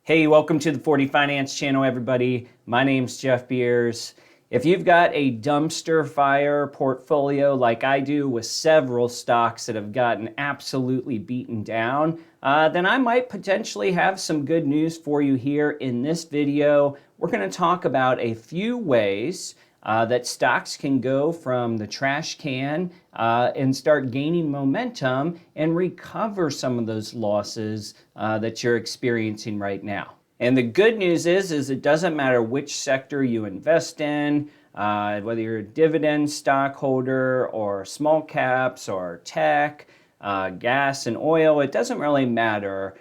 Hey, welcome to the 40 Finance channel, everybody. My name's Jeff Beers. If you've got a dumpster fire portfolio like I do with several stocks that have gotten absolutely beaten down, then I might potentially have some good news for you here in this video. We're going to talk about a few ways that stocks can go from the trash can and start gaining momentum and recover some of those losses that you're experiencing right now. And the good news is it doesn't matter which sector you invest in, whether you're a dividend stockholder or small caps or tech, gas and oil, it doesn't really matter.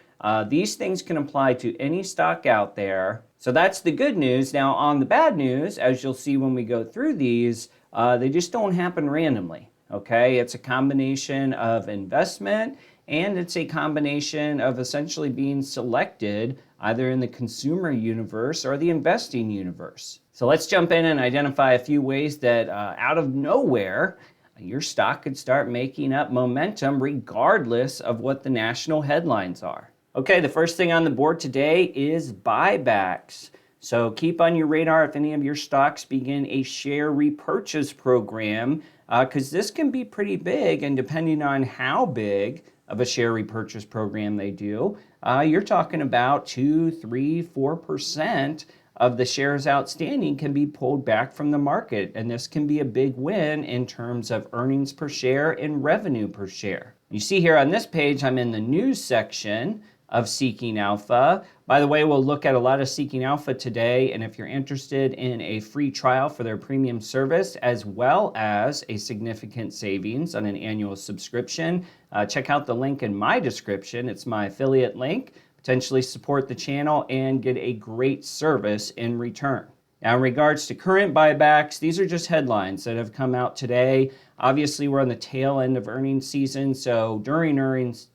These things can apply to any stock out there. So that's the good news. Now on the bad news, as you'll see when we go through these, they just don't happen randomly, okay? It's a combination of investment and it's a combination of essentially being selected either in the consumer universe or the investing universe. So let's jump in and identify a few ways that out of nowhere, your stock could start making up momentum regardless of what the national headlines are. Okay, the first thing on the board today is buybacks. So keep on your radar if any of your stocks begin a share repurchase program, because this can be pretty big, and depending on how big of a share repurchase program they do, you're talking about 2, 3, 4% of the shares outstanding can be pulled back from the market, and this can be a big win in terms of earnings per share and revenue per share. You see here on this page, I'm in the news section of Seeking Alpha. By the way, we'll look at a lot of Seeking Alpha today, and if you're interested in a free trial for their premium service as well as a significant savings on an annual subscription, check out the link in my description. It's my affiliate link. Potentially support the channel and get a great service in return. Now, in regards to current buybacks, these are just headlines that have come out today. Obviously, we're on the tail end of earnings season, so during earnings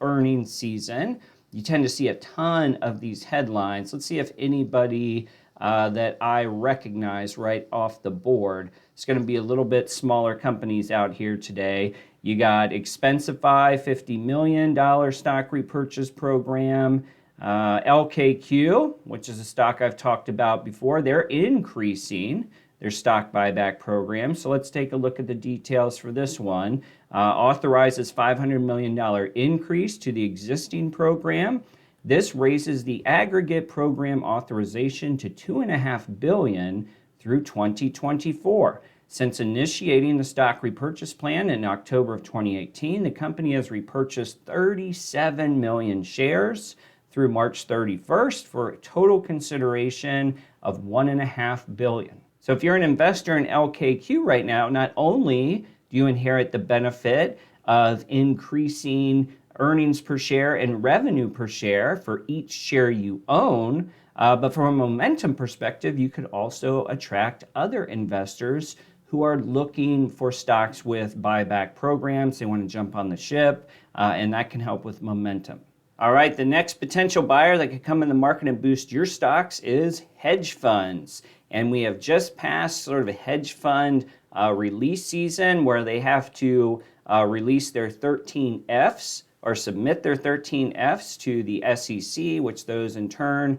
season, you tend to see a ton of these headlines. Let's see if anybody that I recognize right off the board. It's going to be a little bit smaller companies out here today. You got Expensify, $50 million stock repurchase program. LKQ, which is a stock I've talked about before, they're increasing their stock buyback program. So let's take a look at the details for this one. Authorizes $500 million increase to the existing program. This raises the aggregate program authorization to $2.5 billion through 2024. Since initiating the stock repurchase plan in October of 2018, the company has repurchased 37 million shares through March 31st for a total consideration of $1.5 billion. So if you're an investor in LKQ right now, not only do you inherit the benefit of increasing earnings per share and revenue per share for each share you own, but from a momentum perspective, you could also attract other investors who are looking for stocks with buyback programs. They want to jump on the ship, and that can help with momentum. All right, the next potential buyer that could come in the market and boost your stocks is hedge funds. And we have just passed sort of a hedge fund release season where they have to release their 13Fs or submit their 13Fs to the SEC, which those in turn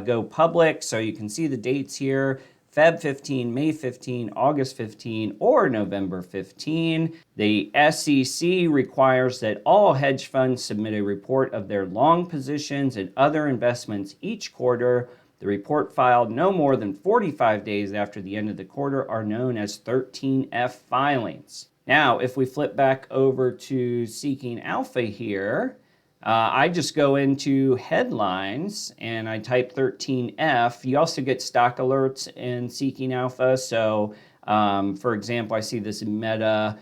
go public. So you can see the dates here. Feb 15, May 15, August 15, or November 15. The SEC requires that all hedge funds submit a report of their long positions and other investments each quarter. The report filed no more than 45 days after the end of the quarter are known as 13F filings. Now, if we flip back over to Seeking Alpha here, I just go into headlines and I type 13F. You also get stock alerts in Seeking Alpha. So, for example, I see this Meta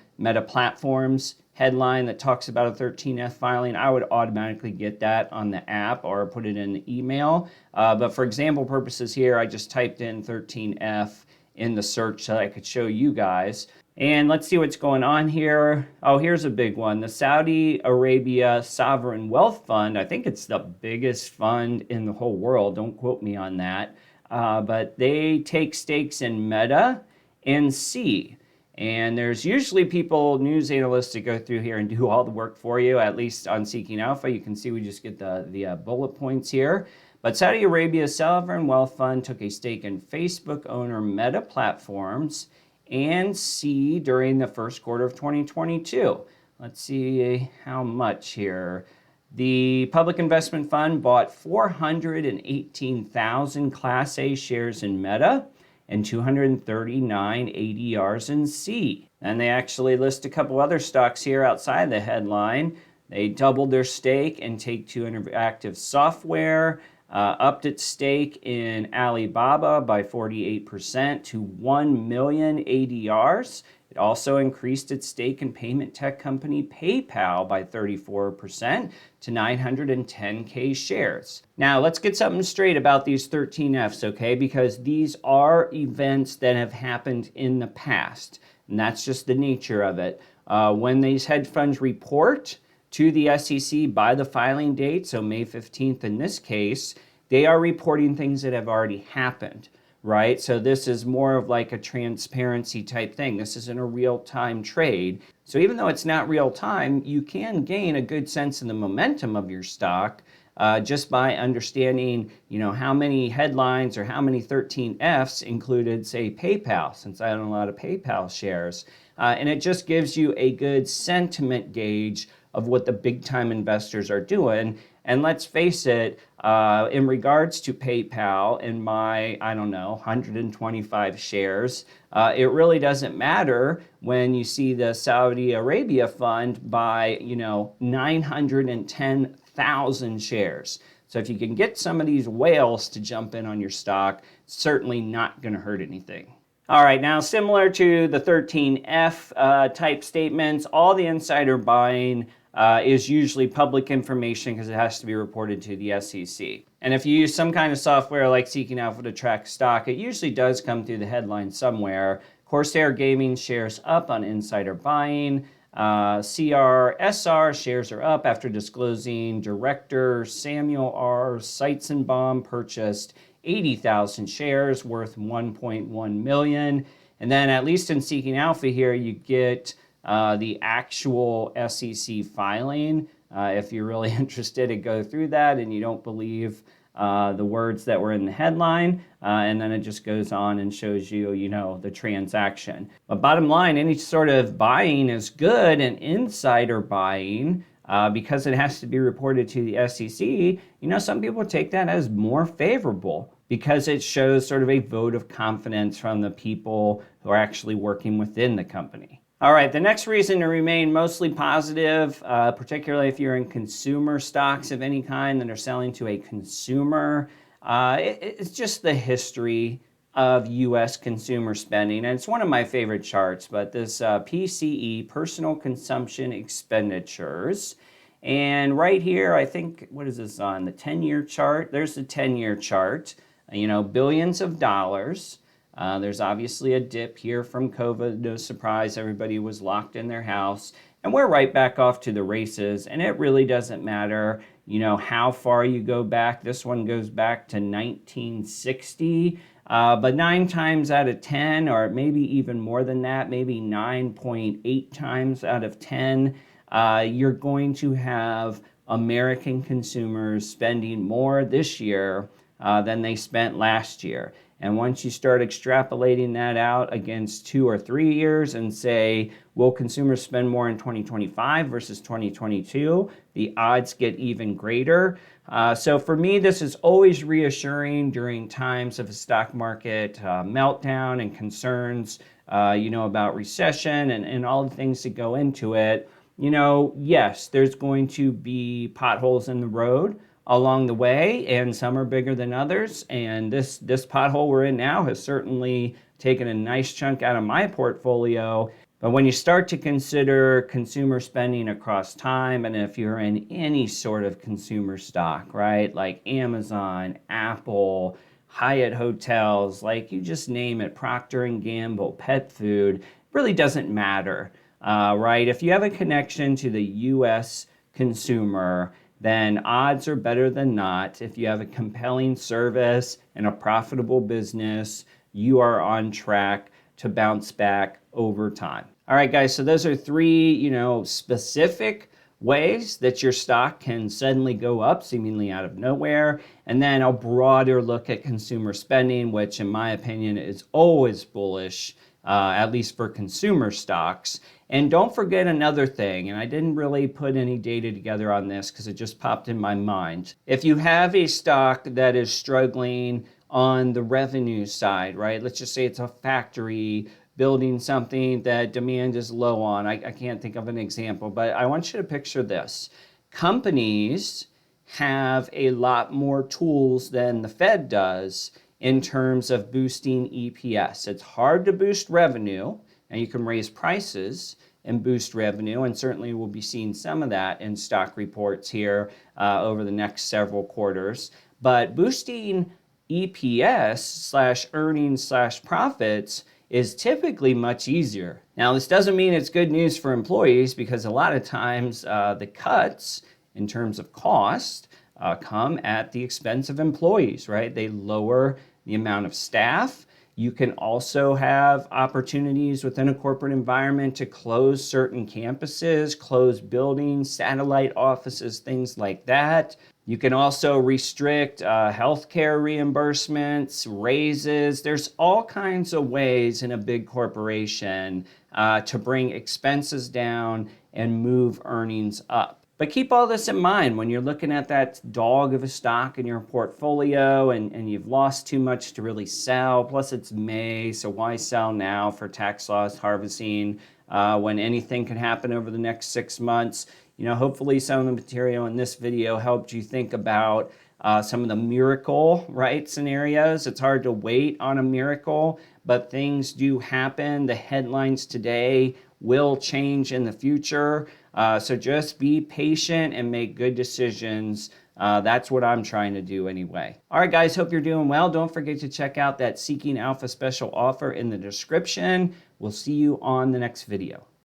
Platforms headline that talks about a 13F filing. I would automatically get that on the app or put it in the email. But for example purposes here, I just typed in 13F in the search so I could show you guys. And let's see what's going on here. Oh, here's a big one. The Saudi Arabia Sovereign Wealth Fund. I think it's the biggest fund in the whole world. Don't quote me on that. But they take stakes in Meta and C. And there's usually people, news analysts, that go through here and do all the work for you, at least on Seeking Alpha. You can see we just get the bullet points here. But Saudi Arabia's sovereign wealth fund took a stake in Facebook owner Meta Platforms and C during the first quarter of 2022. Let's see how much here. The Public Investment Fund bought 418,000 Class A shares in Meta and 239 ADRs in C. And they actually list a couple other stocks here outside the headline. They doubled their stake in Take-Two Interactive Software, upped its stake in Alibaba by 48% to 1 million ADRs. It also increased its stake in payment tech company PayPal by 34% to 910K shares. Now, let's get something straight about these 13Fs, okay? Because these are events that have happened in the past, and that's just the nature of it. When these hedge funds report to the SEC by the filing date, so May 15th in this case, they are reporting things that have already happened, right? So this is more of like a transparency type thing. This isn't a real-time trade. So even though it's not real time, you can gain a good sense of the momentum of your stock just by understanding, how many headlines or how many 13Fs included, say, PayPal, since I own a lot of PayPal shares. And it just gives you a good sentiment gauge of what the big-time investors are doing. And let's face it, in regards to PayPal and my, 125 shares, it really doesn't matter when you see the Saudi Arabia fund buy, 910,000 shares. So if you can get some of these whales to jump in on your stock, it's certainly not going to hurt anything. All right, now similar to the 13F type statements, all the insider buying is usually public information because it has to be reported to the SEC. And if you use some kind of software like Seeking Alpha to track stock, it usually does come through the headline somewhere. Corsair Gaming shares up on insider buying. CRSR shares are up after disclosing director Samuel R. Seitzenbaum purchased 80,000 shares worth 1.1 million. And then at least in Seeking Alpha here, you get the actual SEC filing. If you're really interested to go through that and you don't believe the words that were in the headline, and then it just goes on and shows you, the transaction. But bottom line, any sort of buying is good, and insider buying, because it has to be reported to the SEC, some people take that as more favorable because it shows sort of a vote of confidence from the people who are actually working within the company. All right, the next reason to remain mostly positive, particularly if you're in consumer stocks of any kind that are selling to a consumer, it's just the history of U.S. consumer spending. And it's one of my favorite charts, but this PCE, Personal Consumption Expenditures. And right here, I think, what is this on? The 10-year chart? There's the 10-year chart, billions of dollars. There's obviously a dip here from COVID. No surprise, everybody was locked in their house. And we're right back off to the races. And it really doesn't matter, how far you go back. This one goes back to 1960. But 9 times out of 10, or maybe even more than that, maybe 9.8 times out of 10, you're going to have American consumers spending more this year than they spent last year. And once you start extrapolating that out against 2 or 3 years and say, will consumers spend more in 2025 versus 2022, the odds get even greater. So for me, this is always reassuring during times of a stock market meltdown and concerns, about recession and all the things that go into it. Yes, there's going to be potholes in the road along the way, and some are bigger than others. And this pothole we're in now has certainly taken a nice chunk out of my portfolio. But when you start to consider consumer spending across time, and if you're in any sort of consumer stock, right, like Amazon, Apple, Hyatt Hotels, like you just name it, Procter & Gamble, pet food, really doesn't matter, right? If you have a connection to the U.S. consumer, then odds are better than not. If you have a compelling service and a profitable business, you are on track to bounce back over time. All right, guys, so those are 3, specific ways that your stock can suddenly go up seemingly out of nowhere, and then a broader look at consumer spending, which in my opinion is always bullish, at least for consumer stocks. And don't forget another thing, and I didn't really put any data together on this because it just popped in my mind. If you have a stock that is struggling on the revenue side, right? Let's just say it's a factory building something that demand is low on. I can't think of an example, but I want you to picture this. Companies have a lot more tools than the Fed does in terms of boosting EPS. It's hard to boost revenue, and you can raise prices and boost revenue, and certainly we'll be seeing some of that in stock reports here over the next several quarters. But boosting EPS slash earnings slash profits is typically much easier. Now, this doesn't mean it's good news for employees, because a lot of times the cuts in terms of cost come at the expense of employees, right? They lower the amount of staff. You can also have opportunities within a corporate environment to close certain campuses, close buildings, satellite offices, things like that. You can also restrict healthcare reimbursements, raises. There's all kinds of ways in a big corporation to bring expenses down and move earnings up. But keep all this in mind when you're looking at that dog of a stock in your portfolio and you've lost too much to really sell. Plus it's May, so why sell now for tax loss harvesting when anything can happen over the next 6 months? You know, hopefully some of the material in this video helped you think about some of the miracle, right, scenarios. It's hard to wait on a miracle, but things do happen. The headlines today will change in the future. So just be patient and make good decisions. That's what I'm trying to do anyway. All right, guys, hope you're doing well. Don't forget to check out that Seeking Alpha special offer in the description. We'll see you on the next video.